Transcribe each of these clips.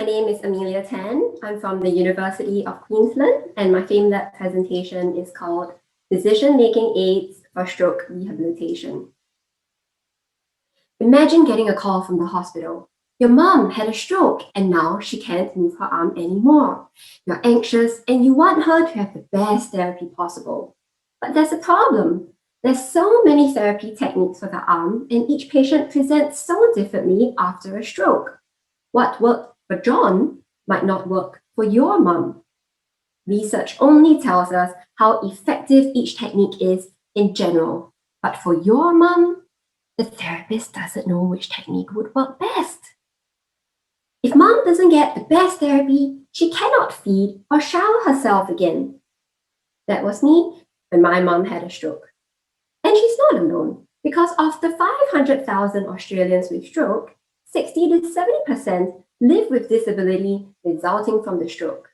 name is Amelia Tan. I'm from the University of Queensland, and my FameLab presentation is called Decision-Making Aids for Stroke Rehabilitation. Imagine getting a call from the hospital. Your mom had a stroke and now she can't move her arm anymore. You're anxious and you want her to have the best therapy possible. But there's a problem. There's so many therapy techniques for the arm, and each patient presents so differently after a stroke. What worked for John might not work for your mom. Research only tells us how effective each technique is in general, but for your mom, the therapist doesn't know which technique would work best. If mom doesn't get the best therapy, she cannot feed or shower herself again. That was me when my mom had a stroke. And she's not alone, because of the 500,000 Australians with stroke, 60 to 70% live with disability resulting from the stroke.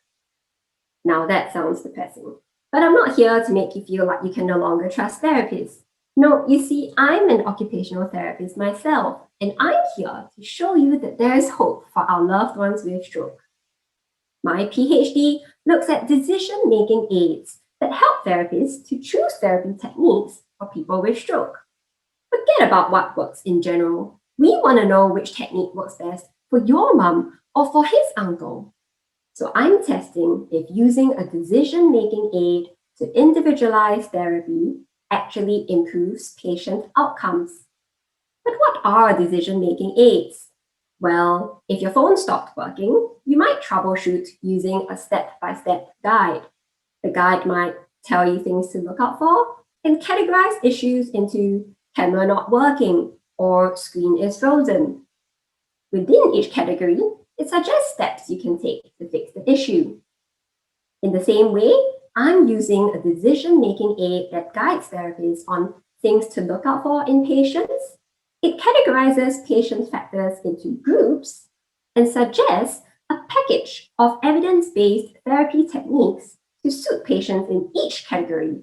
Now that sounds depressing, but I'm not here to make you feel like you can no longer trust therapists. No, you see, I'm an occupational therapist myself, and I'm here to show you that there is hope for our loved ones with stroke. My PhD looks at decision-making aids that help therapists to choose therapy techniques for people with stroke. Forget about what works in general. We want to know which technique works best for your mum or for his uncle. So I'm testing if using a decision-making aid to individualize therapy actually improves patient outcomes. But what are decision-making aids? Well, if your phone stopped working, you might troubleshoot using a step-by-step guide. The guide might tell you things to look out for and categorize issues into camera not working or screen is frozen. Within each category, it suggests steps you can take to fix the issue. In the same way, I'm using a decision-making aid that guides therapists on things to look out for in patients. It categorizes patient factors into groups and suggests a package of evidence-based therapy techniques to suit patients in each category,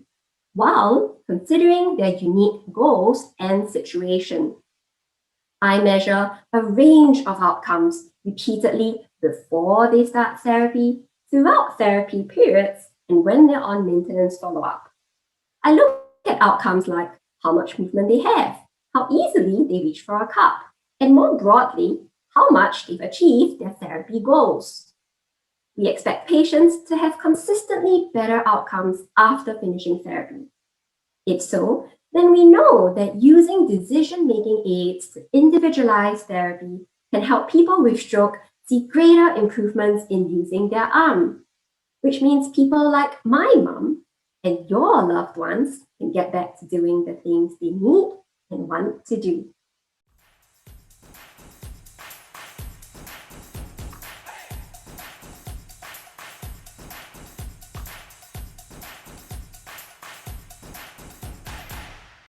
while considering their unique goals and situation. I measure a range of outcomes repeatedly before they start therapy, throughout therapy periods, and when they're on maintenance follow-up. I look at outcomes like how much movement they have, how easily they reach for a cup, and more broadly, how much they've achieved their therapy goals. We expect patients to have consistently better outcomes after finishing therapy. If so, then we know that using decision-making aids to individualize therapy can help people with stroke see greater improvements in using their arm, which means people like my mum and your loved ones can get back to doing the things they need and want to do.